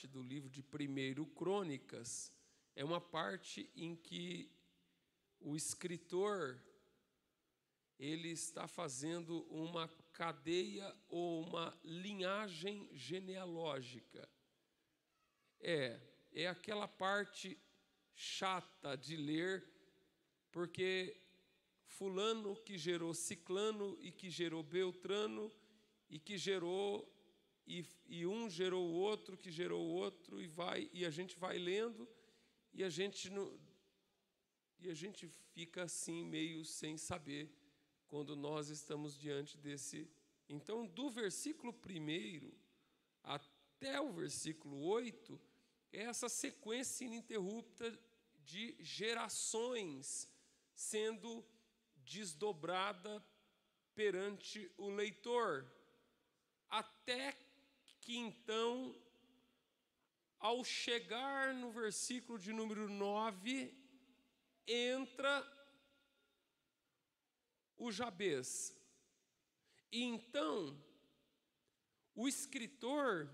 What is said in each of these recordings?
parte do livro de 1 Crônicas é uma parte em que o escritor ele está fazendo uma cadeia ou uma linhagem genealógica. É aquela parte chata de ler, porque fulano que gerou ciclano e que gerou beltrano e que gerou e um gerou o outro que gerou o outro e a gente vai lendo e a gente fica assim meio sem saber quando nós estamos diante desse. Então, do versículo 1 até o versículo 8 é essa sequência ininterrupta de gerações sendo desdobrada perante o leitor, até que então, ao chegar no versículo de número 9, entra o Jabez. E então, o escritor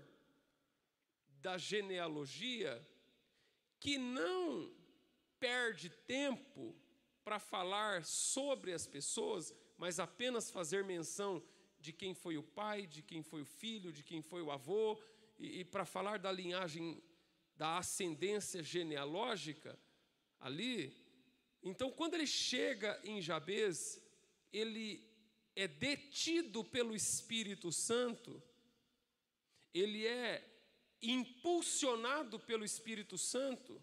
da genealogia, que não perde tempo para falar sobre as pessoas, mas apenas fazer menção de quem foi o pai, de quem foi o filho, de quem foi o avô, e para falar da linhagem, da ascendência genealógica ali. Então, quando ele chega em Jabez, ele é detido pelo Espírito Santo, ele é impulsionado pelo Espírito Santo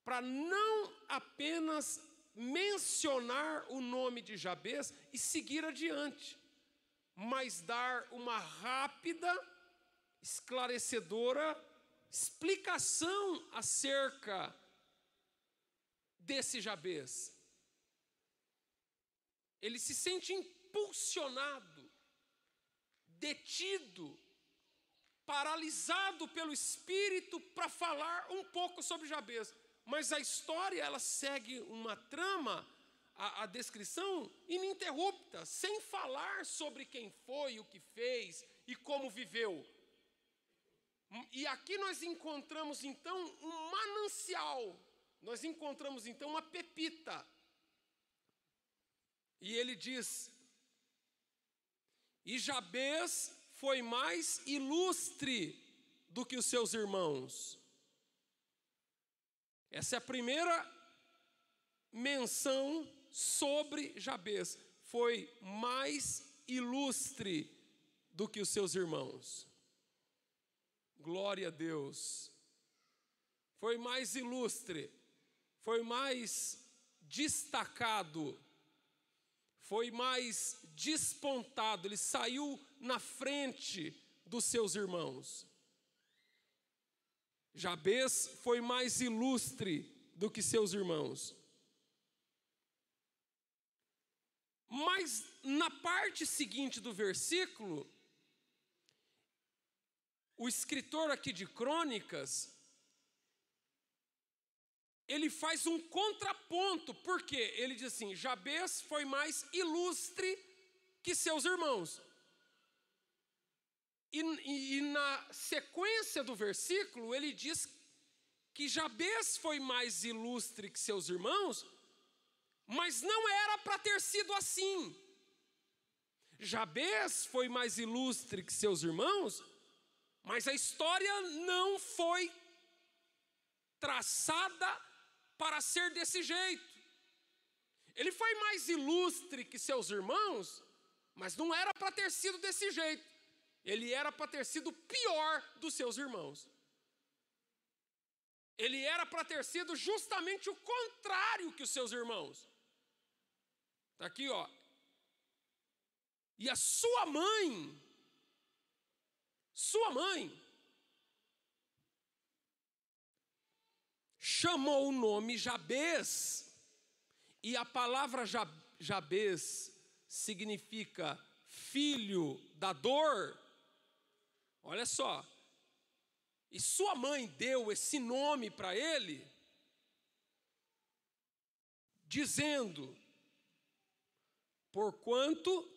para não apenas mencionar o nome de Jabez e seguir adiante, mas dar uma rápida, esclarecedora explicação acerca desse Jabez. Ele se sente impulsionado, detido, paralisado pelo Espírito para falar um pouco sobre Jabez. Mas a história, ela segue uma trama, a descrição ininterrupta, sem falar sobre quem foi, o que fez e como viveu. E aqui nós encontramos então um manancial, nós encontramos então uma pepita. E ele diz: e Jabez foi mais ilustre do que os seus irmãos. Essa é a primeira menção sobre Jabez. Foi mais ilustre do que os seus irmãos. Glória a Deus. Foi mais ilustre, foi mais destacado, foi mais despontado, ele saiu na frente dos seus irmãos. Jabez foi mais ilustre do que seus irmãos. Mas na parte seguinte do versículo, o escritor aqui de Crônicas, ele faz um contraponto, porque ele diz assim: Jabez foi mais ilustre que seus irmãos. E na sequência do versículo, ele diz que Jabez foi mais ilustre que seus irmãos, mas não era para ter sido assim. Jabez foi mais ilustre que seus irmãos, mas a história não foi traçada para ser desse jeito. Ele foi mais ilustre que seus irmãos, mas não era para ter sido desse jeito. Ele era para ter sido pior dos seus irmãos. Ele era para ter sido justamente o contrário que os seus irmãos. Está aqui, ó. E a sua mãe, chamou o nome Jabez, e a palavra Jabez significa filho da dor. Olha só, e sua mãe deu esse nome para ele, dizendo: porquanto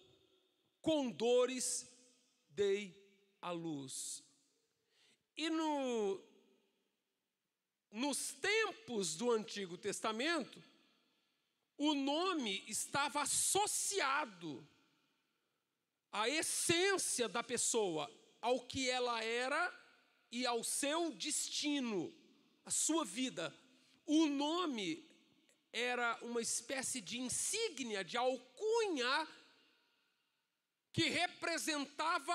com dores dei à luz. E nos tempos do Antigo Testamento, o nome estava associado à essência da pessoa, ao que ela era e ao seu destino, a sua vida. O nome era uma espécie de insígnia, de alcunha, que representava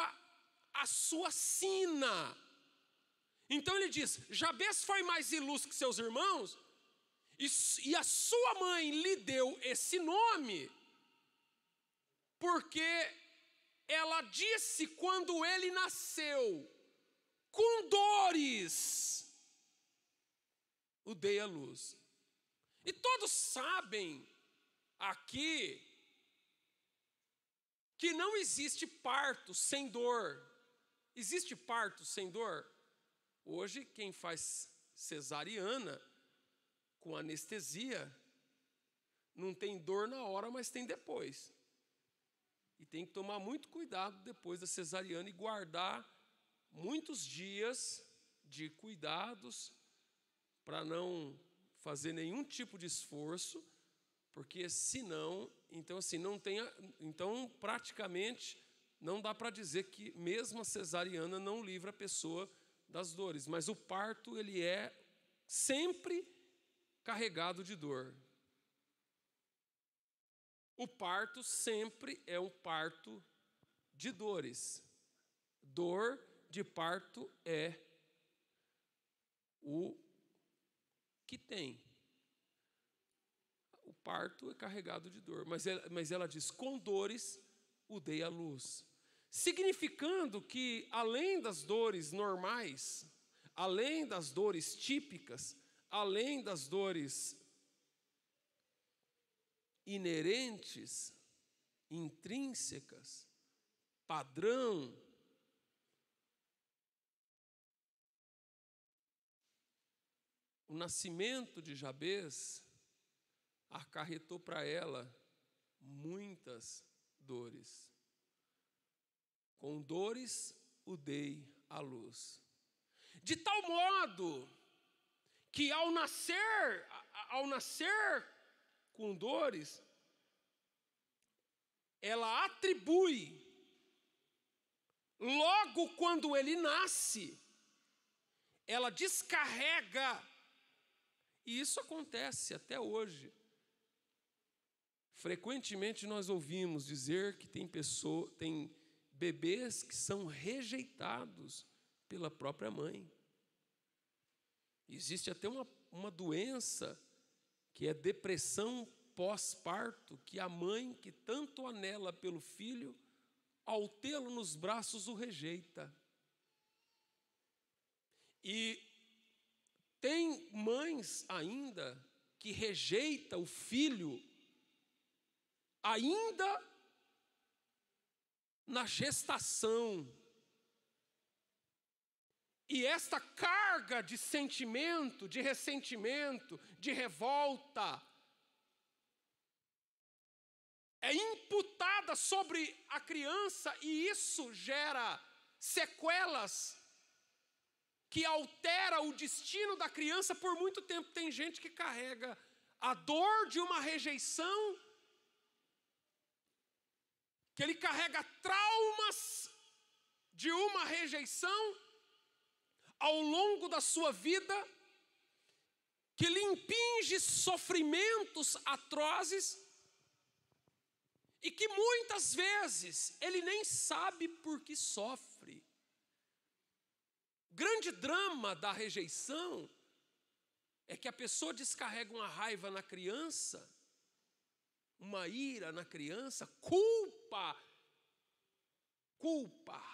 a sua sina. Então ele diz, Jabez foi mais ilustre que seus irmãos, e a sua mãe lhe deu esse nome, porque ela disse quando ele nasceu, com dores o dei à luz. E todos sabem aqui que não existe parto sem dor. Existe parto sem dor? Hoje, quem faz cesariana com anestesia, não tem dor na hora, mas tem depois. E tem que tomar muito cuidado depois da cesariana e guardar muitos dias de cuidados para não fazer nenhum tipo de esforço, porque senão, então praticamente não dá para dizer que mesmo a cesariana não livra a pessoa das dores, mas o parto ele é sempre carregado de dor. O parto sempre é um parto de dores. Dor de parto é o que tem. O parto é carregado de dor, mas ela diz, com dores o dei à luz. Significando que, além das dores normais, além das dores típicas, além das dores inerentes, intrínsecas, padrão, o nascimento de Jabez acarretou para ela muitas dores. Com dores o dei à luz. De tal modo que ao nascer com dores, ela atribui, logo quando ele nasce, ela descarrega, e isso acontece até hoje. Frequentemente nós ouvimos dizer que tem bebês que são rejeitados pela própria mãe. Existe até uma doença que é depressão pós-parto, que a mãe que tanto anela pelo filho, ao tê-lo nos braços, o rejeita. E tem mães ainda que rejeita o filho ainda na gestação. E esta carga de sentimento, de ressentimento, de revolta, é imputada sobre a criança, e isso gera sequelas que altera o destino da criança por muito tempo. Tem gente que carrega a dor de uma rejeição, que ele carrega traumas de uma rejeição ao longo da sua vida, que lhe impinge sofrimentos atrozes, e que muitas vezes ele nem sabe por que sofre. O grande drama da rejeição é que a pessoa descarrega uma raiva na criança, uma ira na criança, culpa,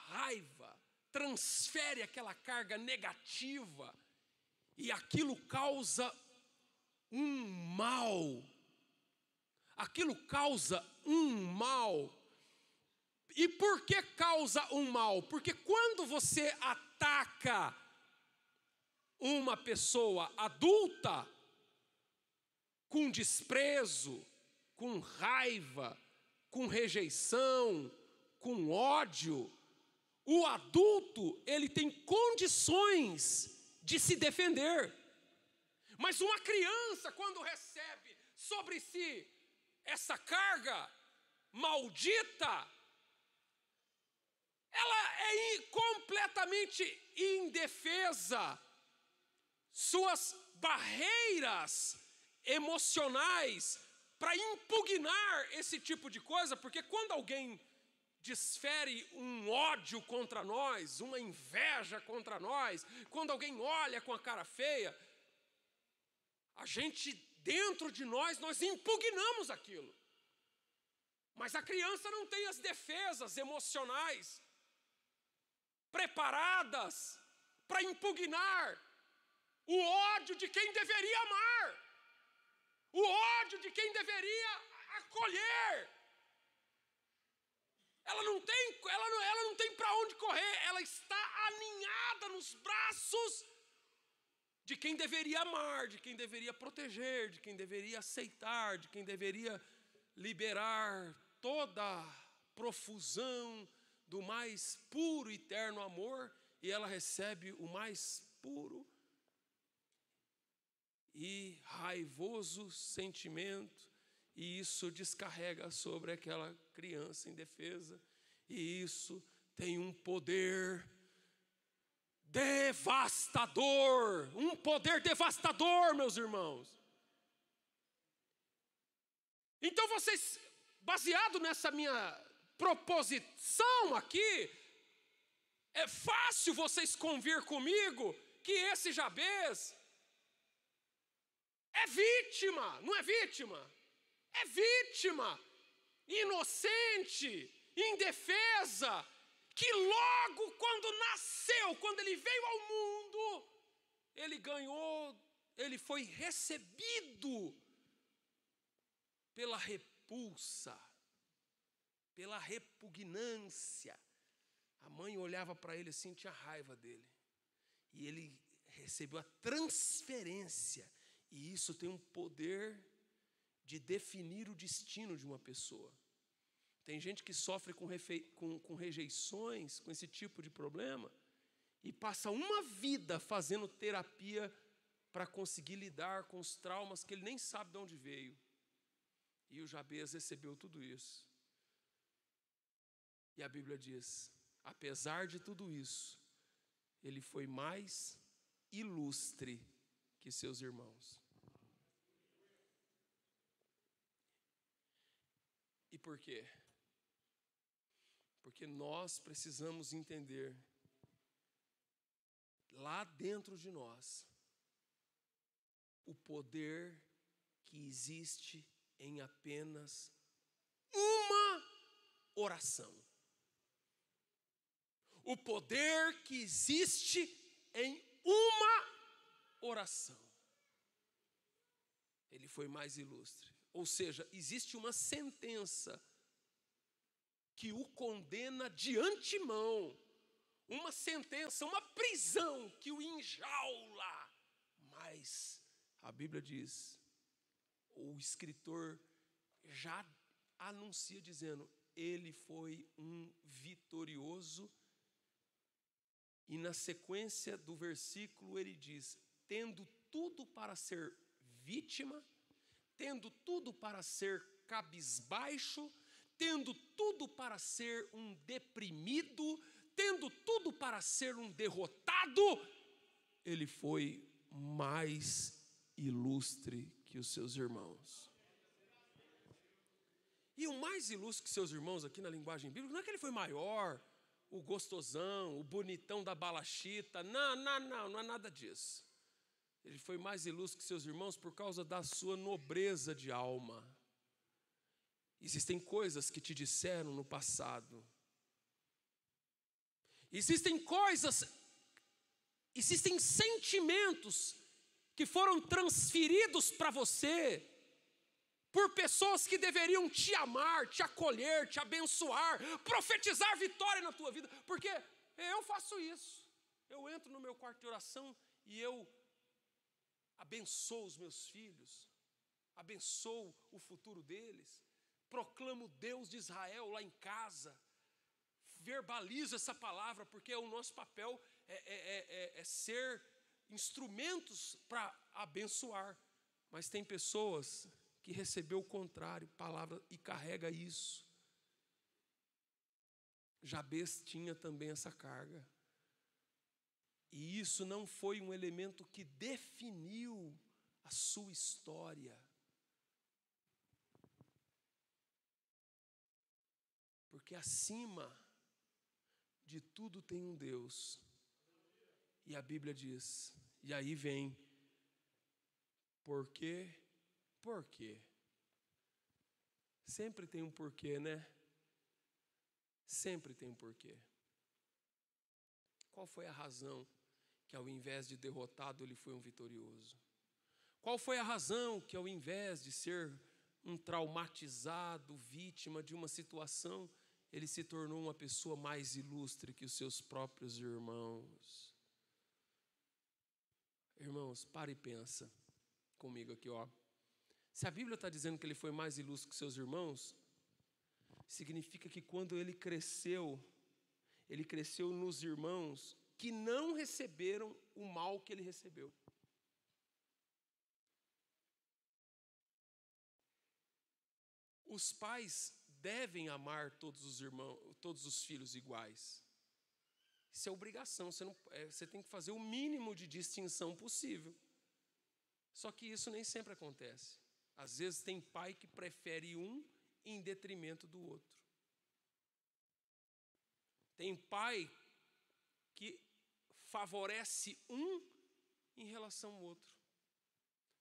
raiva, transfere aquela carga negativa, e aquilo causa um mal. Aquilo causa um mal. E por que causa um mal? Porque quando você ataca uma pessoa adulta com desprezo, com raiva, com rejeição, com ódio, o adulto, ele tem condições de se defender. Mas uma criança, quando recebe sobre si essa carga maldita, ela é completamente indefesa. Suas barreiras emocionais para impugnar esse tipo de coisa, porque quando alguém desfere um ódio contra nós, uma inveja contra nós, quando alguém olha com a cara feia, a gente, dentro de nós impugnamos aquilo. Mas a criança não tem as defesas emocionais preparadas para impugnar o ódio de quem deveria amar, o ódio de quem deveria acolher. Ela não tem para onde correr, ela está aninhada nos braços de quem deveria amar, de quem deveria proteger, de quem deveria aceitar, de quem deveria liberar toda a profusão do mais puro e eterno amor, e ela recebe o mais puro e raivoso sentimento, e isso descarrega sobre aquela criança indefesa, e isso tem um poder devastador, meus irmãos. Então vocês, baseado nessa minha proposição aqui, é fácil vocês convir comigo que esse Jabez é vítima, não é vítima? É vítima, inocente, indefesa, que logo quando nasceu, quando ele veio ao mundo, ele foi recebido pela repulsa, pela repugnância. A mãe olhava para ele assim, tinha raiva dele. E ele recebeu a transferência. E isso tem um poder de definir o destino de uma pessoa. Tem gente que sofre com rejeições, com esse tipo de problema, e passa uma vida fazendo terapia para conseguir lidar com os traumas que ele nem sabe de onde veio. E o Jabez recebeu tudo isso. E a Bíblia diz, apesar de tudo isso, ele foi mais ilustre que seus irmãos. E por quê? Porque nós precisamos entender, lá dentro de nós, o poder que existe em apenas uma oração. O poder que existe em uma oração. Ele foi mais ilustre. Ou seja, existe uma sentença que o condena de antemão. Uma sentença, uma prisão que o enjaula. Mas a Bíblia diz, o escritor já anuncia dizendo, ele foi um vitorioso. E na sequência do versículo ele diz, tendo tudo para ser vítima, tendo tudo para ser cabisbaixo, tendo tudo para ser um deprimido, tendo tudo para ser um derrotado, ele foi mais ilustre que os seus irmãos. E o mais ilustre que seus irmãos aqui na linguagem bíblica, não é que ele foi maior, o gostosão, o bonitão da balachita, não é nada disso. Ele foi mais ilustre que seus irmãos por causa da sua nobreza de alma. Existem coisas que te disseram no passado. Existem sentimentos que foram transferidos para você por pessoas que deveriam te amar, te acolher, te abençoar, profetizar vitória na tua vida. Porque eu faço isso. Eu entro no meu quarto de oração e eu abençoo os meus filhos, abençoo o futuro deles, proclamo Deus de Israel lá em casa, verbalizo essa palavra, porque o nosso papel é ser instrumentos para abençoar. Mas tem pessoas que recebeu o contrário, palavra, e carrega isso. Jabez tinha também essa carga. E isso não foi um elemento que definiu a sua história. Porque acima de tudo tem um Deus. E a Bíblia diz, e aí vem, por quê? Por quê? Sempre tem um porquê, né? Sempre tem um porquê. Qual foi a razão que ao invés de derrotado ele foi um vitorioso? Qual foi a razão que ao invés de ser um traumatizado, vítima de uma situação, ele se tornou uma pessoa mais ilustre que os seus próprios irmãos? Irmãos, para e pensa comigo aqui, ó. Se a Bíblia está dizendo que ele foi mais ilustre que seus irmãos, significa que quando ele cresceu nos irmãos que não receberam o mal que ele recebeu. Os pais devem amar todos os irmãos, todos os filhos iguais. Isso é obrigação, você tem que fazer o mínimo de distinção possível. Só que isso nem sempre acontece. Às vezes tem pai que prefere um em detrimento do outro. Tem pai que favorece um em relação ao outro.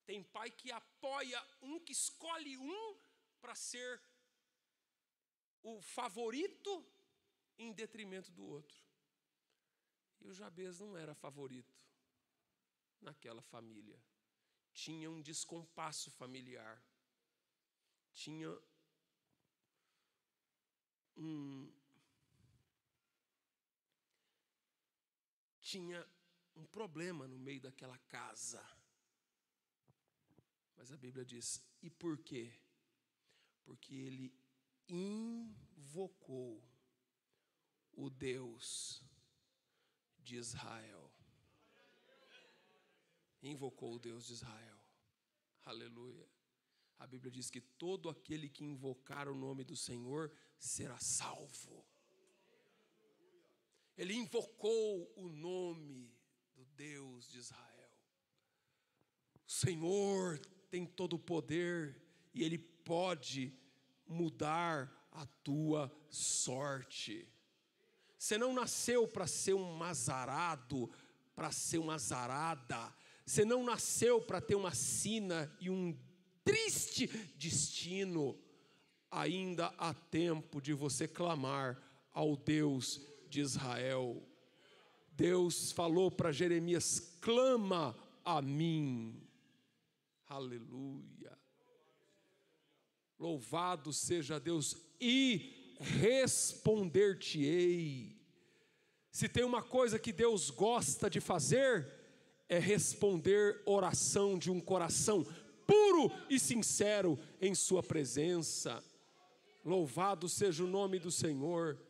Tem pai que apoia um, que escolhe um para ser o favorito em detrimento do outro. E o Jabez não era favorito naquela família. Tinha um descompasso familiar. Tinha um problema no meio daquela casa. Mas a Bíblia diz, e por quê? Porque ele invocou o Deus de Israel. Invocou o Deus de Israel. Aleluia. A Bíblia diz que todo aquele que invocar o nome do Senhor será salvo. Ele invocou o nome do Deus de Israel. O Senhor tem todo o poder e Ele pode mudar a tua sorte. Você não nasceu para ser um azarado, para ser uma azarada. Você não nasceu para ter uma sina e um triste destino. Ainda há tempo de você clamar ao Deus de Israel. Deus falou para Jeremias, clama a mim. Aleluia. Louvado seja Deus, e responder-te-ei. Se tem uma coisa que Deus gosta de fazer, é responder oração de um coração puro e sincero em sua presença. Louvado seja o nome do Senhor.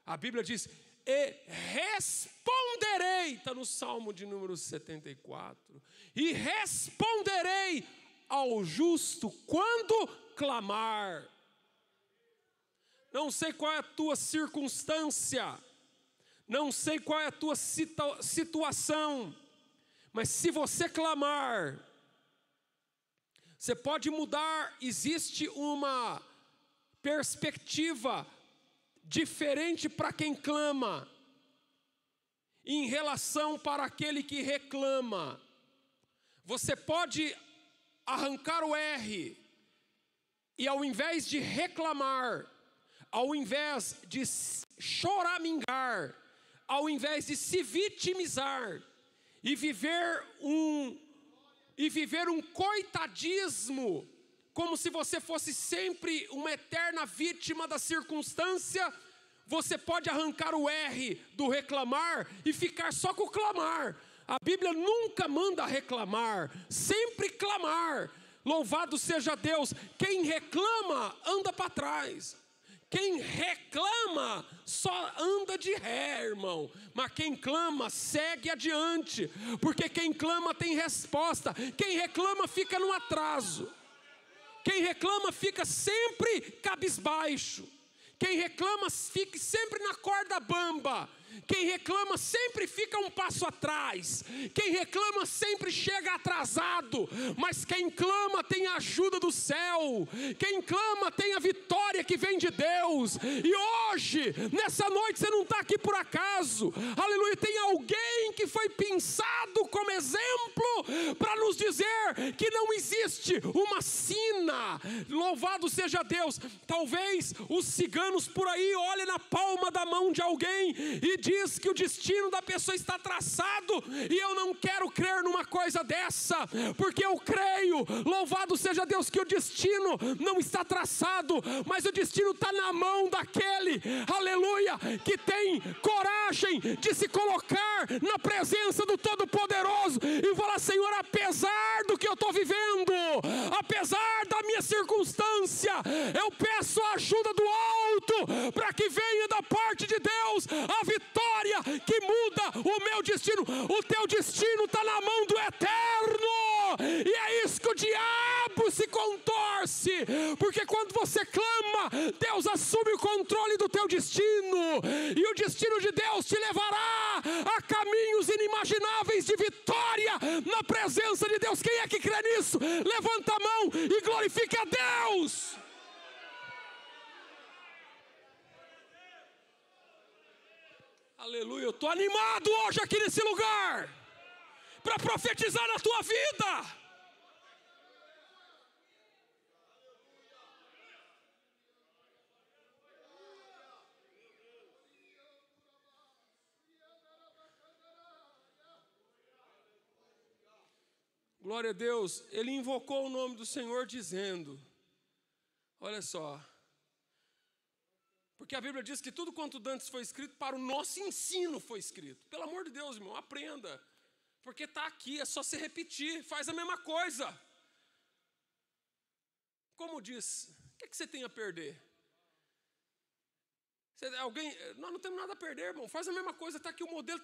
A Bíblia diz, e responderei, está no Salmo de número 74, e responderei ao justo quando clamar. Não sei qual é a tua circunstância, não sei qual é a tua situação, mas se você clamar, você pode mudar. Existe uma perspectiva diferente para quem clama, em relação para aquele que reclama. Você pode arrancar o R, e ao invés de reclamar, ao invés de choramingar, ao invés de se vitimizar e viver um coitadismo, como se você fosse sempre uma eterna vítima da circunstância, você pode arrancar o R do reclamar e ficar só com o clamar. A Bíblia nunca manda reclamar, sempre clamar. Louvado seja Deus. Quem reclama anda para trás. Quem reclama só anda de ré, irmão. Mas quem clama segue adiante. Porque quem clama tem resposta. Quem reclama fica no atraso. Quem reclama fica sempre cabisbaixo. Quem reclama fica sempre na corda bamba. Quem reclama sempre fica um passo atrás. Quem reclama sempre chega atrasado. Mas quem clama tem a ajuda do céu. Quem clama tem a vitória que vem de Deus. E hoje, nessa noite, você não está aqui por acaso. Aleluia, tem alguém que foi pensado como exemplo para nos dizer que não existe uma sina. Louvado seja Deus. Talvez os ciganos por aí olhem na palma da mão de alguém e diz que o destino da pessoa está traçado, e eu não quero crer numa coisa dessa, porque eu creio, louvado seja Deus, que o destino não está traçado, mas o destino está na mão daquele, aleluia, que tem coragem de se colocar na presença do Todo-Poderoso e falar: Senhor, apesar do que eu estou vivendo, apesar da minha circunstância, eu peço a ajuda do alto, para que venha da parte de Deus a vitória que muda o meu destino. O teu destino está na mão do Eterno, e é isso que o diabo se contorce, porque quando você clama, Deus assume o controle do teu destino, e o destino de Deus te levará a caminhos inimagináveis de vitória na presença de Deus. Quem é que crê nisso? Levanta a mão e glorifique a Deus. Aleluia, eu estou animado hoje aqui nesse lugar, para profetizar na tua vida. Glória a Deus, ele invocou o nome do Senhor dizendo, olha só, porque a Bíblia diz que tudo quanto dantes foi escrito, para o nosso ensino foi escrito. Pelo amor de Deus, irmão, aprenda. Porque está aqui, é só se repetir, faz a mesma coisa. Como diz, o que você tem a perder? Nós não temos nada a perder, irmão. Faz a mesma coisa, está aqui o modelo,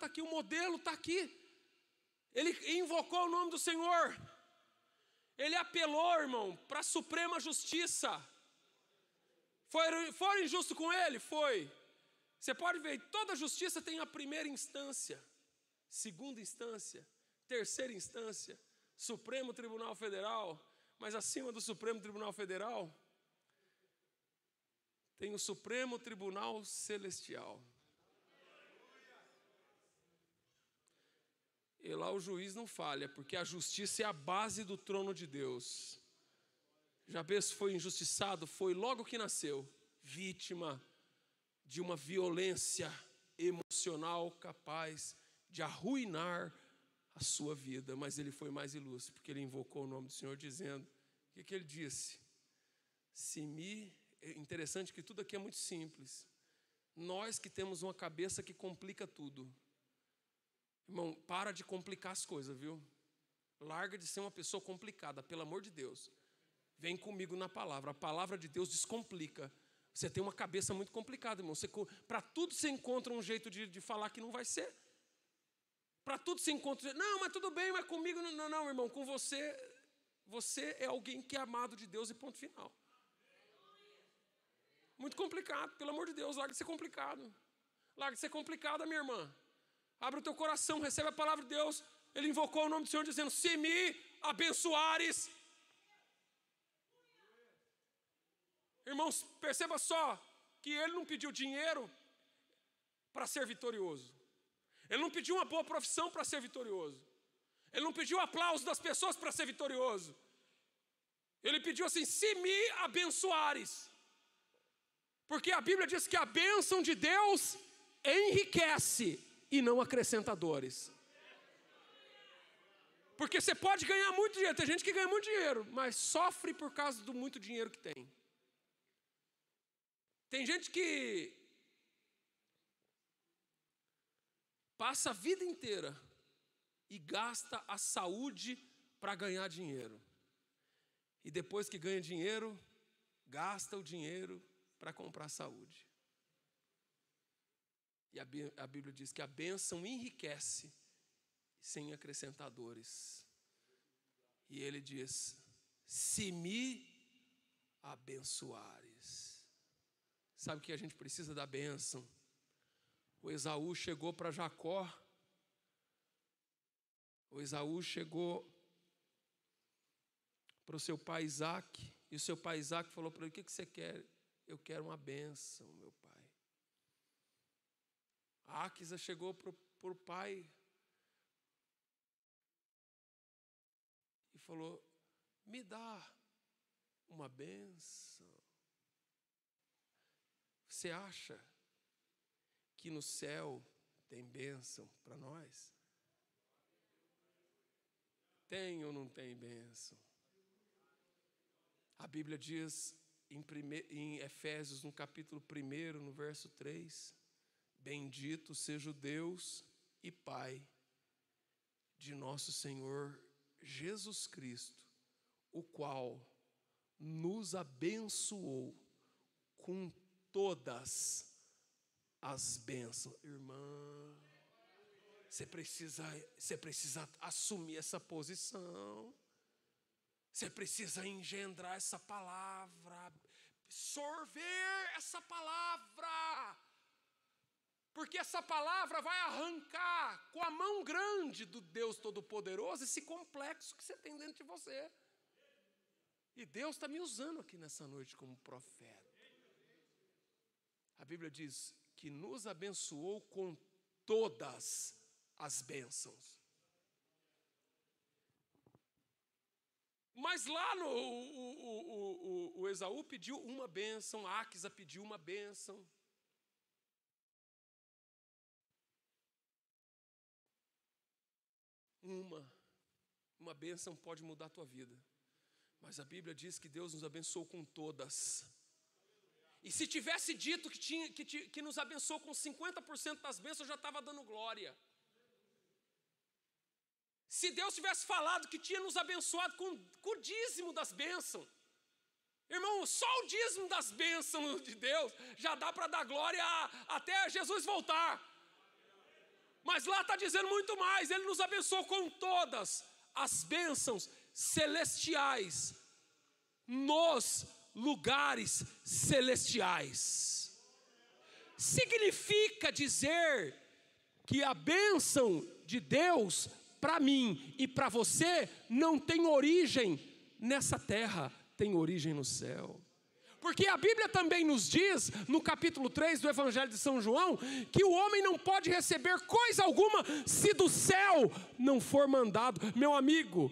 está aqui. Ele invocou o nome do Senhor. Ele apelou, irmão, para a suprema justiça. Foi injusto com ele? Foi. Você pode ver, toda justiça tem a primeira instância, segunda instância, terceira instância, Supremo Tribunal Federal, mas acima do Supremo Tribunal Federal, tem o Supremo Tribunal Celestial. E lá o juiz não falha, porque a justiça é a base do trono de Deus. Jabes foi injustiçado, foi logo que nasceu, vítima de uma violência emocional capaz de arruinar a sua vida. Mas ele foi mais ilustre, porque ele invocou o nome do Senhor dizendo, o que ele disse? É interessante que tudo aqui é muito simples. Nós que temos uma cabeça que complica tudo. Irmão, para de complicar as coisas, viu? Larga de ser uma pessoa complicada, pelo amor de Deus. Vem comigo na palavra. A palavra de Deus descomplica. Você tem uma cabeça muito complicada, irmão. Para tudo você encontra um jeito de falar que não vai ser. Para tudo você encontra... Não, mas tudo bem, mas comigo... Não, irmão. Com você é alguém que é amado de Deus e ponto final. Muito complicado. Pelo amor de Deus, larga de ser complicado. Larga de ser complicada, minha irmã. Abre o teu coração, recebe a palavra de Deus. Ele invocou o nome do Senhor dizendo, se me abençoares... Irmãos, perceba só que ele não pediu dinheiro para ser vitorioso. Ele não pediu uma boa profissão para ser vitorioso. Ele não pediu aplauso das pessoas para ser vitorioso. Ele pediu assim, se me abençoares. Porque a Bíblia diz que a bênção de Deus enriquece e não acrescenta dores. Porque você pode ganhar muito dinheiro. Tem gente que ganha muito dinheiro, mas sofre por causa do muito dinheiro que tem. Tem gente que passa a vida inteira e gasta a saúde para ganhar dinheiro. E depois que ganha dinheiro, gasta o dinheiro para comprar saúde. E a Bíblia diz que a bênção enriquece sem acrescentar dores. E ele diz: se me abençoares. Sabe que a gente precisa da bênção? O Esaú chegou para Jacó. O Esaú chegou para o seu pai Isaac. E o seu pai Isaac falou para ele: o que você quer? Eu quero uma bênção, meu pai. A Áquisa chegou para o pai e falou: me dá uma bênção. Você acha que no céu tem bênção para nós? Tem ou não tem bênção? A Bíblia diz em Efésios, no capítulo 1, no verso 3, bendito seja o Deus e Pai de nosso Senhor Jesus Cristo, o qual nos abençoou com todas as bênçãos. Irmã, você precisa assumir essa posição. Você precisa engendrar essa palavra, sorver essa palavra, porque essa palavra vai arrancar com a mão grande do Deus Todo-Poderoso esse complexo que você tem dentro de você. E Deus está me usando aqui nessa noite como profeta. A Bíblia diz que nos abençoou com todas as bênçãos. Mas lá o Esaú pediu uma bênção, a Áquisa pediu uma bênção. Uma bênção pode mudar a tua vida. Mas a Bíblia diz que Deus nos abençoou com todas. E se tivesse dito que nos abençoou com 50% das bênçãos, eu já estava dando glória. Se Deus tivesse falado que tinha nos abençoado com o dízimo das bênçãos, irmão, só o dízimo das bênçãos de Deus já dá para dar glória até Jesus voltar. Mas lá está dizendo muito mais. Ele nos abençoou com todas as bênçãos celestiais nos lugares celestiais. Significa dizer que a bênção de Deus para mim e para você não tem origem nessa terra, tem origem no céu. Porque a Bíblia também nos diz, no capítulo 3 do Evangelho de São João, que o homem não pode receber coisa alguma se do céu não for mandado. Meu amigo,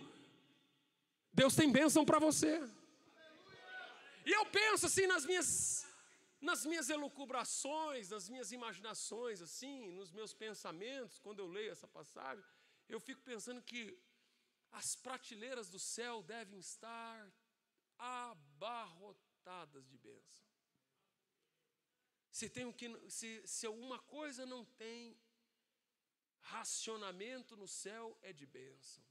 Deus tem bênção para você. E eu penso assim nas minhas elucubrações, nas minhas imaginações, assim, nos meus pensamentos, quando eu leio essa passagem, eu fico pensando que as prateleiras do céu devem estar abarrotadas de bênção. Se uma coisa não tem racionamento no céu, é de bênção.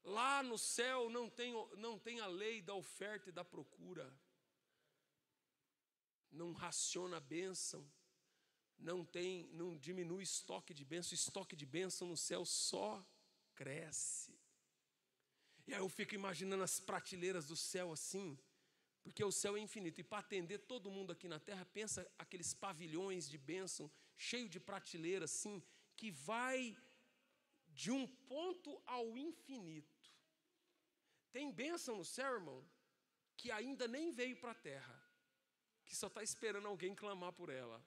Lá no céu não tem a lei da oferta e da procura. Não raciona a bênção. Não diminui estoque de bênção no céu só cresce. E aí eu fico imaginando as prateleiras do céu assim, porque o céu é infinito, e para atender todo mundo aqui na terra, pensa aqueles pavilhões de bênção, cheio de prateleira assim, que vai de um ponto ao infinito. Tem bênção no céu, irmão, que ainda nem veio para a terra, que só está esperando alguém clamar por ela.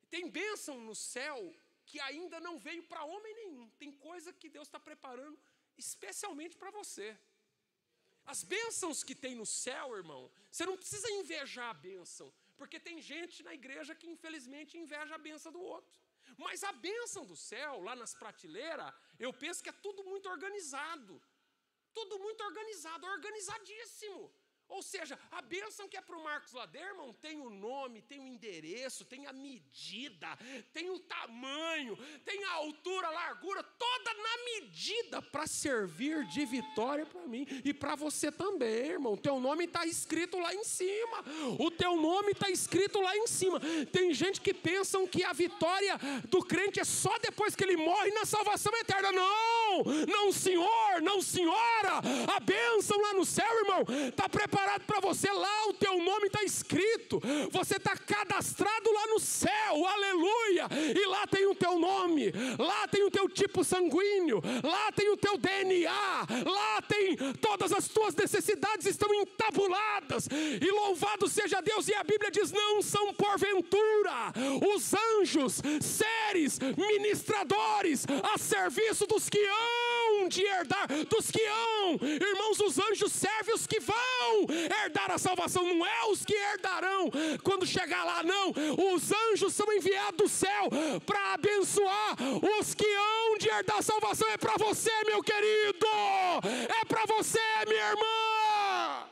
Tem bênção no céu que ainda não veio para homem nenhum. Tem coisa que Deus está preparando especialmente para você. As bênçãos que tem no céu, irmão, você não precisa invejar a bênção, porque tem gente na igreja que infelizmente inveja a bênção do outro. Mas a bênção do céu, lá nas prateleiras, eu penso que é tudo muito organizado. Tudo muito organizado, organizadíssimo. Ou seja, a bênção que é para o Marcos Ladeira, irmão, tem o nome, tem o endereço, tem a medida, tem o tamanho, tem a altura, a largura, toda na medida para servir de vitória para mim e para você também, irmão. O teu nome está escrito lá em cima. O teu nome está escrito lá em cima. Tem gente que pensam que a vitória do crente é só depois que ele morre na salvação eterna. Não, não senhor, não senhora. A bênção lá no céu, irmão, está preparada para você lá, o teu nome está escrito, você está cadastrado lá no céu, aleluia, e lá tem o teu nome, lá tem o teu tipo sanguíneo, lá tem o teu DNA, lá tem todas as tuas necessidades estão entabuladas, e louvado seja Deus. E a Bíblia diz, não são porventura os anjos, seres, ministradores, a serviço dos que hão de herdar, dos que hão, irmãos, os anjos servem os que vão herdar a salvação, não é os que herdarão quando chegar lá, não. Os anjos são enviados do céu para abençoar os que hão de herdar a salvação. É para você, meu querido, é para você, minha irmã.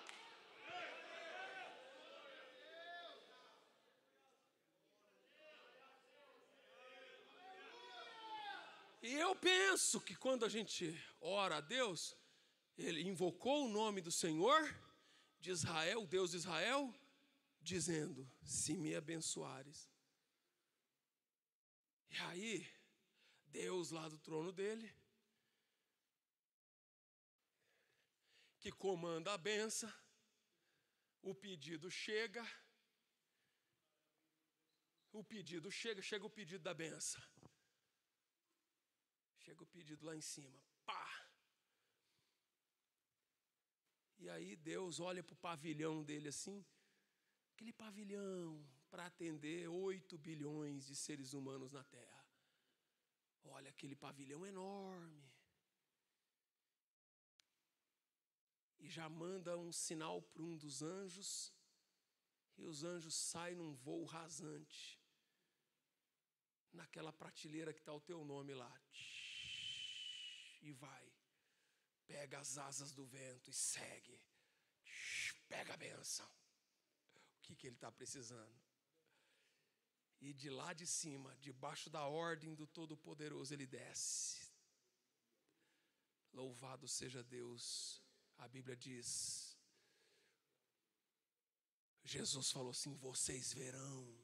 E eu penso que quando a gente ora a Deus, ele invocou o nome do Senhor de Israel, Deus de Israel, dizendo, se me abençoares. E aí, Deus lá do trono dele, que comanda a benção, o pedido chega, chega o pedido da benção. Chega o pedido lá em cima, pá! E aí Deus olha para o pavilhão dele assim, aquele pavilhão para atender 8 bilhões de seres humanos na Terra. Olha aquele pavilhão enorme. E já manda um sinal para um dos anjos, e os anjos saem num voo rasante, naquela prateleira que está o teu nome lá. E vai. Pega as asas do vento e segue. Pega a bênção. O que ele está precisando? E de lá de cima, debaixo da ordem do Todo-Poderoso, ele desce. Louvado seja Deus. A Bíblia diz, Jesus falou assim, vocês verão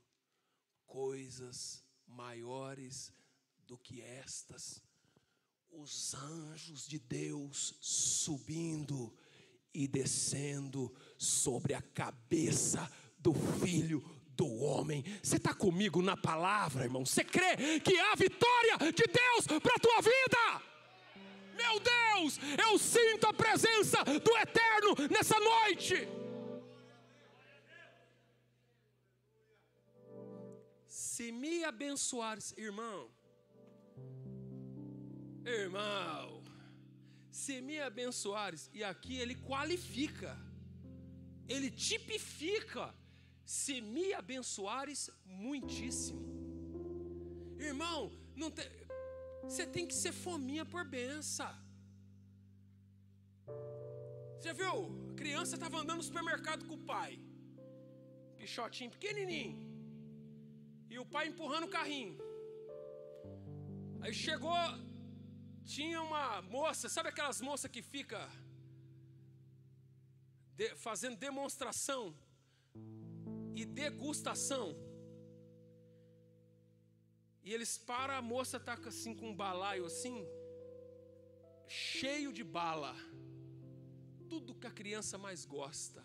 coisas maiores do que estas. Os anjos de Deus subindo e descendo sobre a cabeça do Filho do Homem. Você está comigo na palavra, irmão? Você crê que há vitória de Deus para a tua vida? Meu Deus, eu sinto a presença do Eterno nessa noite. Se me abençoares, irmão, se me abençoares, e aqui ele qualifica, ele tipifica, se me abençoares muitíssimo. Irmão, você tem que ser fominha por benção. Você viu? A criança estava andando no supermercado com o pai, pichotinho pequenininho, e o pai empurrando o carrinho. Aí chegou, tinha uma moça, sabe aquelas moças que fica fazendo demonstração e degustação? E eles param, a moça está assim com um balaio assim, cheio de bala, tudo que a criança mais gosta.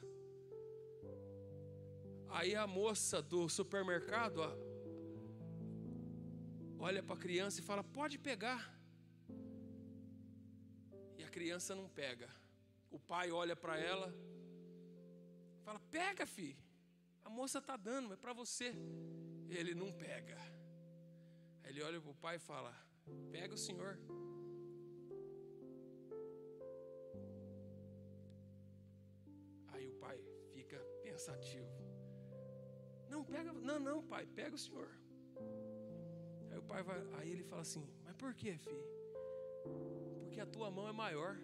Aí a moça do supermercado olha para a criança e fala, pode pegar. E a criança não pega. O pai olha para ela, fala, pega, filho, a moça está dando, é para você. Ele não pega. Aí ele olha para o pai e fala, pega o senhor. Aí o pai fica pensativo. Não, pega, não, pai, pega o senhor. Aí o pai vai, aí ele fala assim, mas por quê, filho? Porque a tua mão é maior.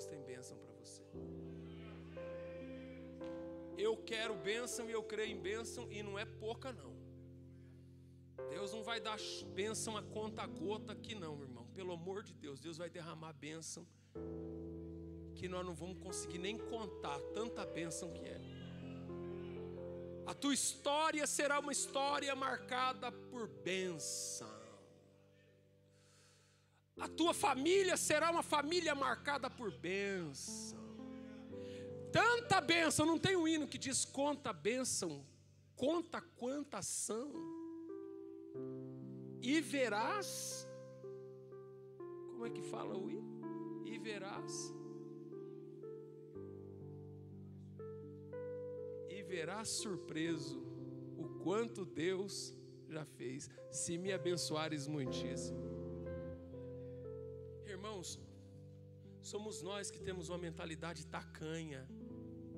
Deus tem bênção para você. Eu quero bênção e eu creio em bênção, e não é pouca não. Deus não vai dar bênção a conta gota aqui não, irmão. Pelo amor de Deus, Deus vai derramar bênção que nós não vamos conseguir nem contar, tanta bênção que é. A tua história será uma história marcada por bênção. A tua família será uma família marcada por bênção. Tanta bênção, não tem um hino que diz conta a bênção, conta quantas são. E verás, como é que fala o hino? E verás surpreso o quanto Deus já fez, se me abençoares muitíssimo. Irmãos, somos nós que temos uma mentalidade tacanha,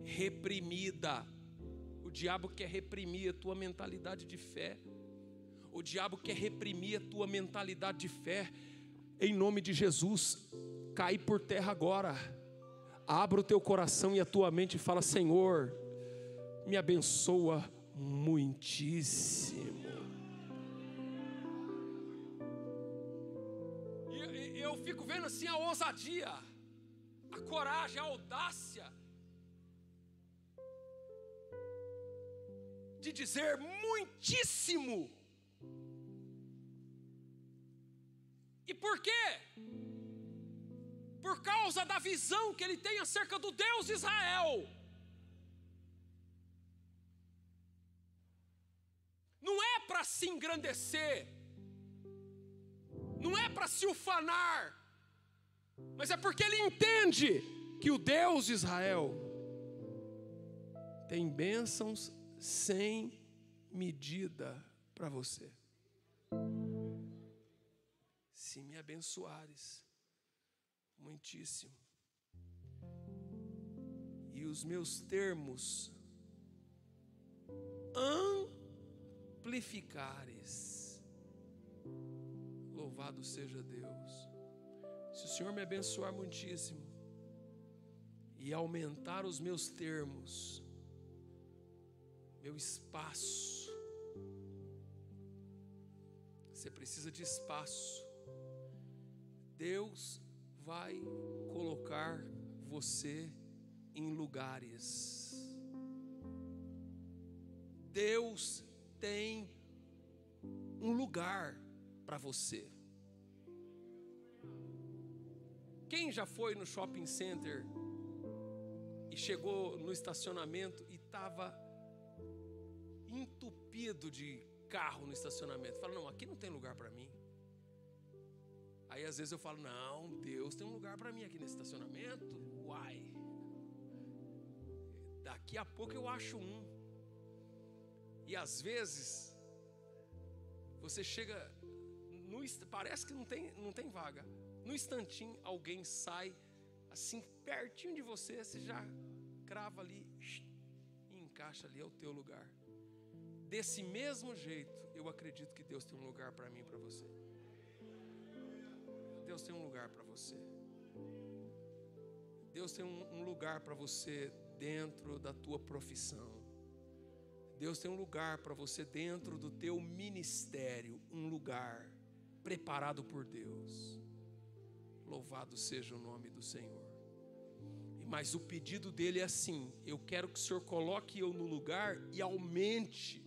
reprimida. O diabo quer reprimir a tua mentalidade de fé. O diabo quer reprimir a tua mentalidade de fé. Em nome de Jesus, cai por terra agora. Abra o teu coração e a tua mente e fala: Senhor, me abençoa muitíssimo. E eu fico vendo assim a ousadia, a coragem, a audácia de dizer muitíssimo. E por quê? Por causa da visão que ele tem acerca do Deus de Israel. Não é para se engrandecer, não é para se ufanar, mas é porque ele entende que o Deus de Israel tem bênçãos sem medida para você. Se me abençoares muitíssimo, e os meus termos amplificares, louvado seja Deus. Se o Senhor me abençoar muitíssimo e aumentar os meus termos, meu espaço, você precisa de espaço. Deus vai colocar você em lugares. Deus tem um lugar para você. Quem já foi no shopping center e chegou no estacionamento e estava entupido de carro no estacionamento? Fala: não, aqui não tem lugar para mim. Aí às vezes eu falo: não, Deus tem um lugar para mim aqui nesse estacionamento. Uai, daqui a pouco eu acho um. E às vezes você chega parece que não tem vaga. No instantinho alguém sai assim pertinho de você, você já crava ali e encaixa ali, é o teu lugar. Desse mesmo jeito, eu acredito que Deus tem um lugar para mim e para você. Deus tem um lugar para você. Deus tem um lugar para você dentro da tua profissão. Deus tem um lugar para você dentro do teu ministério. Um lugar preparado por Deus. Louvado seja o nome do Senhor. Mas o pedido dele é assim: eu quero que o Senhor coloque eu no lugar e aumente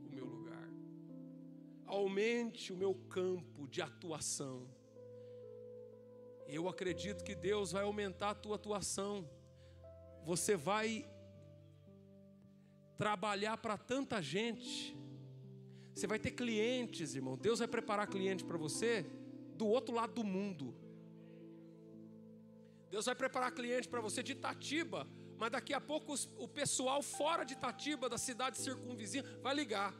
o meu lugar. Aumente o meu campo de atuação. Eu acredito que Deus vai aumentar a tua atuação. Você vai trabalhar para tanta gente. Você vai ter clientes, irmão. Deus vai preparar cliente para você do outro lado do mundo. Deus vai preparar cliente para você de Itatiba, mas daqui a pouco o pessoal fora de Itatiba, da cidade circunvizinha, vai ligar.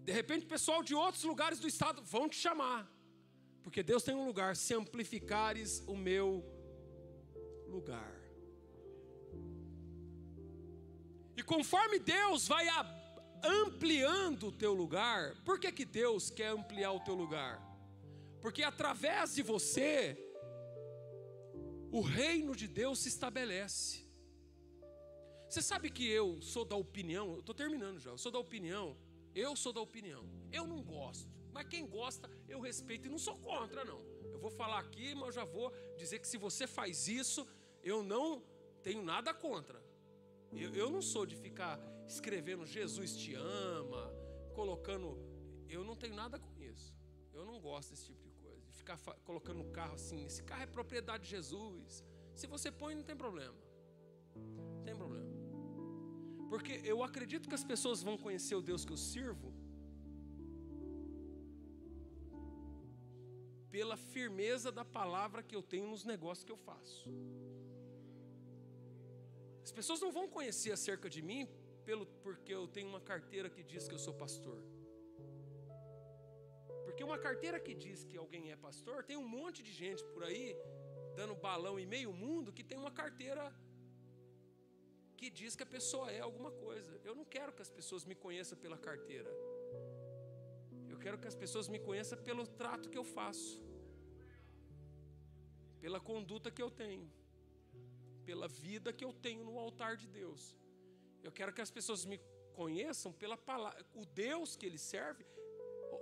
De repente, pessoal de outros lugares do estado vão te chamar. Porque Deus tem um lugar: se amplificares o meu lugar. E conforme Deus vai ampliando o teu lugar, por que Deus quer ampliar o teu lugar? Porque através de você, o reino de Deus se estabelece. Você sabe que eu sou da opinião, eu estou terminando já, eu sou da opinião, eu não gosto, mas quem gosta eu respeito e não sou contra não. Eu vou falar aqui, mas eu já vou dizer que se você faz isso, eu não tenho nada contra. Eu não sou de ficar escrevendo Jesus te ama, colocando, eu não tenho nada com isso. Eu não gosto desse tipo de coisa, de ficar colocando no carro assim, esse carro é propriedade de Jesus. Se você põe, não tem problema. Não tem problema. Porque eu acredito que as pessoas vão conhecer o Deus que eu sirvo pela firmeza da palavra que eu tenho nos negócios que eu faço. As pessoas não vão conhecer acerca de mim porque eu tenho uma carteira que diz que eu sou pastor. Porque uma carteira que diz que alguém é pastor, tem um monte de gente por aí dando balão em meio mundo que tem uma carteira que diz que a pessoa é alguma coisa. Eu não quero que as pessoas me conheçam pela carteira. Eu quero que as pessoas me conheçam pelo trato que eu faço, pela conduta que eu tenho, pela vida que eu tenho no altar de Deus. Eu quero que as pessoas me conheçam pela palavra, o Deus que ele serve.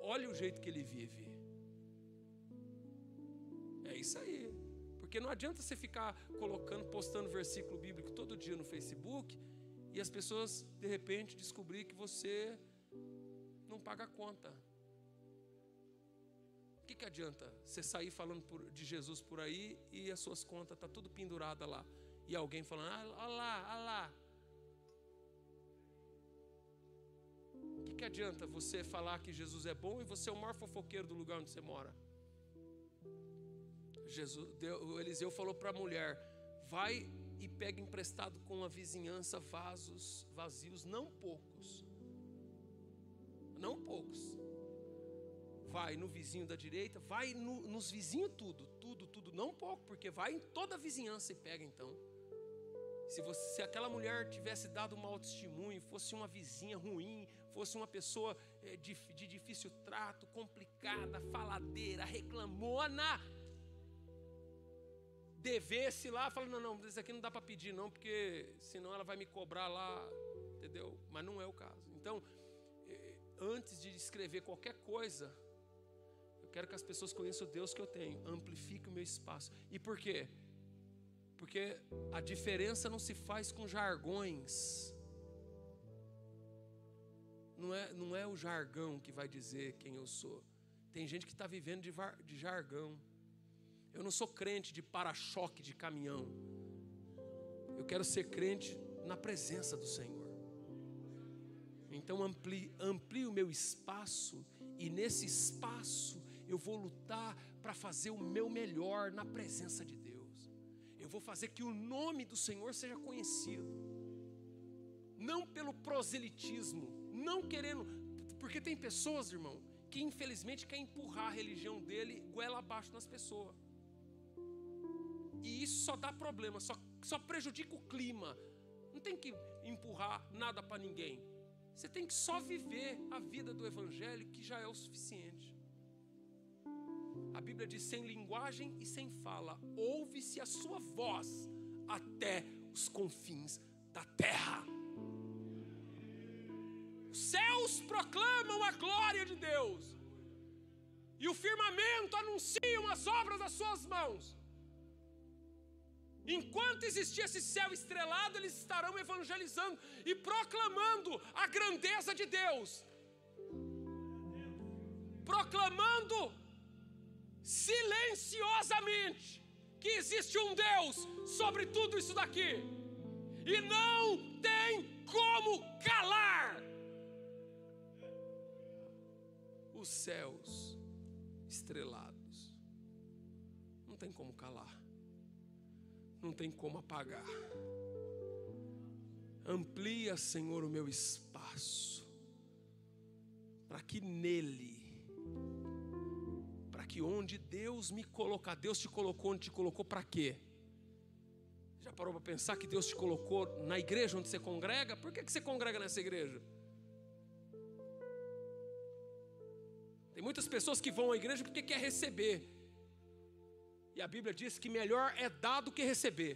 Olha o jeito que ele vive. É isso aí. Porque não adianta você ficar postando versículo bíblico todo dia no Facebook e as pessoas de repente descobrir que você não paga a conta. O que adianta você sair falando de Jesus por aí e as suas contas estão tudo penduradas lá e alguém falando, olha lá. O que adianta você falar que Jesus é bom e você é o maior fofoqueiro do lugar onde você mora? O Eliseu falou para a mulher, vai e pega emprestado com a vizinhança vasos vazios, não poucos. Vai no vizinho da direita, vai nos vizinhos tudo, não pouco, porque vai em toda a vizinhança e pega então. Se aquela mulher tivesse dado um mau testemunho, fosse uma vizinha ruim, fosse uma pessoa de difícil trato, complicada, faladeira, reclamona, devesse lá, fala, não, isso aqui não dá para pedir não, porque senão ela vai me cobrar lá, entendeu? Mas não é o caso. Então, antes de escrever qualquer coisa, eu quero que as pessoas conheçam o Deus que eu tenho, amplifique o meu espaço. E por quê? Porque a diferença não se faz com jargões. Não é o jargão que vai dizer quem eu sou. Tem gente que está vivendo de jargão. Eu não sou crente de para-choque de caminhão. Eu quero ser crente na presença do Senhor. Então amplie o meu espaço, e nesse espaço eu vou lutar para fazer o meu melhor na presença de Deus. Eu vou fazer que o nome do Senhor seja conhecido, não pelo proselitismo, não querendo, porque tem pessoas, irmão, que infelizmente quer empurrar a religião dele goela abaixo nas pessoas. E isso só dá problema, só prejudica o clima. Não tem que empurrar nada para ninguém. Você tem que só viver a vida do Evangelho, que já é o suficiente. A Bíblia diz, sem linguagem e sem fala, ouve-se a sua voz até os confins da terra. Os céus proclamam a glória de Deus, e o firmamento anunciam as obras das suas mãos. Enquanto existir esse céu estrelado, eles estarão evangelizando e proclamando a grandeza de Deus, proclamando silenciosamente que existe um Deus sobre tudo isso daqui, e não tem como calar. Os céus estrelados, não tem como calar. Não tem como apagar. Amplia, Senhor, o meu espaço, para que nele, para que onde Deus me colocar, Deus te colocou onde te colocou para quê? Já parou para pensar que Deus te colocou na igreja onde você congrega? Por que você congrega nessa igreja? Tem muitas pessoas que vão à igreja porque quer receber. E a Bíblia diz que melhor é dar do que receber.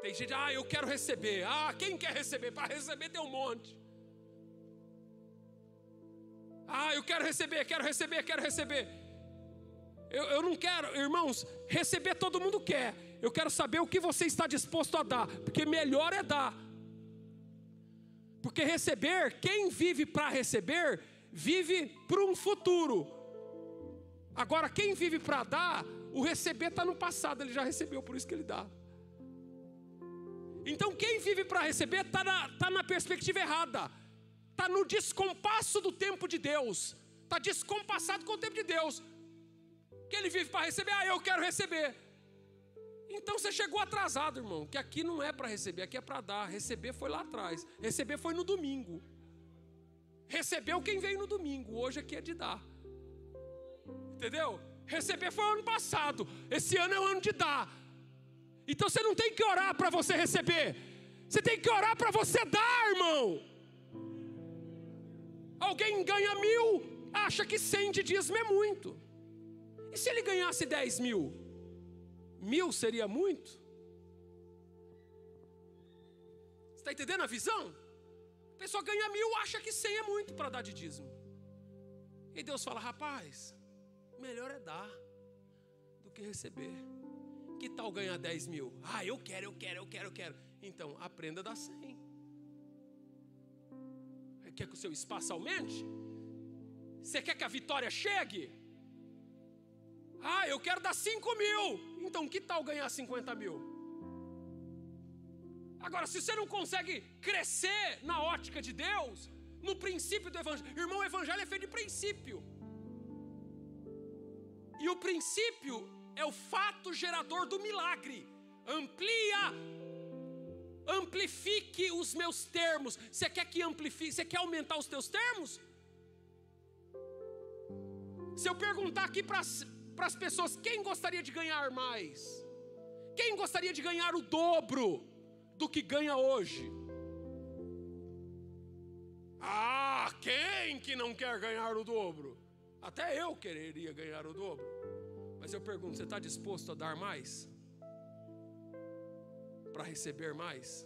Tem gente, eu quero receber. Quem quer receber? Para receber tem um monte. Eu quero receber, quero receber, quero receber. Eu não quero, irmãos, receber todo mundo quer. Eu quero saber o que você está disposto a dar, porque melhor é dar. Porque receber, quem vive para receber, vive para um futuro. Agora, quem vive para dar, o receber está no passado, ele já recebeu, por isso que ele dá. Então, quem vive para receber está na perspectiva errada. Está no descompasso do tempo de Deus. Está descompassado com o tempo de Deus. Que ele vive para receber, eu quero receber. Então você chegou atrasado, irmão. Que aqui não é para receber, aqui é para dar. Receber foi lá atrás. Receber foi no domingo. Recebeu quem veio no domingo. Hoje aqui é de dar. Entendeu? Receber foi o ano passado. Esse ano é o ano de dar. Então você não tem que orar para você receber. Você tem que orar para você dar, irmão. Alguém ganha 1.000, acha que 100 de dízimo é muito. E se ele ganhasse 10.000? 1.000 seria muito? Você está entendendo a visão? A pessoa ganha 1.000, acha que 100 é muito para dar de dízimo. E Deus fala, rapaz, melhor é dar do que receber. Que tal ganhar 10.000? Eu quero. Então, aprenda a dar 100. Quer que o seu espaço aumente? Você quer que a vitória chegue? Eu quero dar 5.000. Então, que tal ganhar 50.000? Agora, se você não consegue crescer na ótica de Deus, no princípio do evangelho, irmão, o evangelho é feito de princípio. E o princípio é o fato gerador do milagre. Amplifique os meus termos. Você quer que amplifique? Você quer aumentar os teus termos? Se eu perguntar aqui para as pessoas, quem gostaria de ganhar mais? Quem gostaria de ganhar o dobro do que ganha hoje? Quem que não quer ganhar o dobro? Até eu quereria ganhar o dobro. Mas eu pergunto, você está disposto a dar mais? Para receber mais?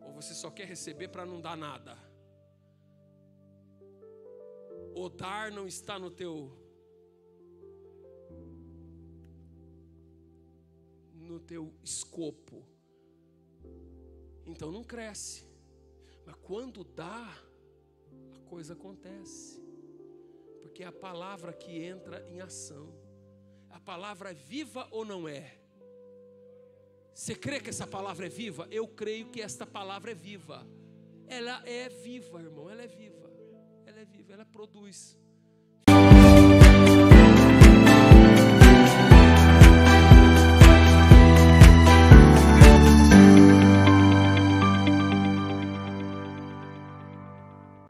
Ou você só quer receber para não dar nada? O dar não está no teu escopo. Então não cresce. Mas quando dá, a coisa acontece. Porque é a palavra que entra em ação. A palavra é viva ou não é? Você crê que essa palavra é viva? Eu creio que esta palavra é viva. Ela é viva, irmão. Ela é viva. Ela é viva, ela produz.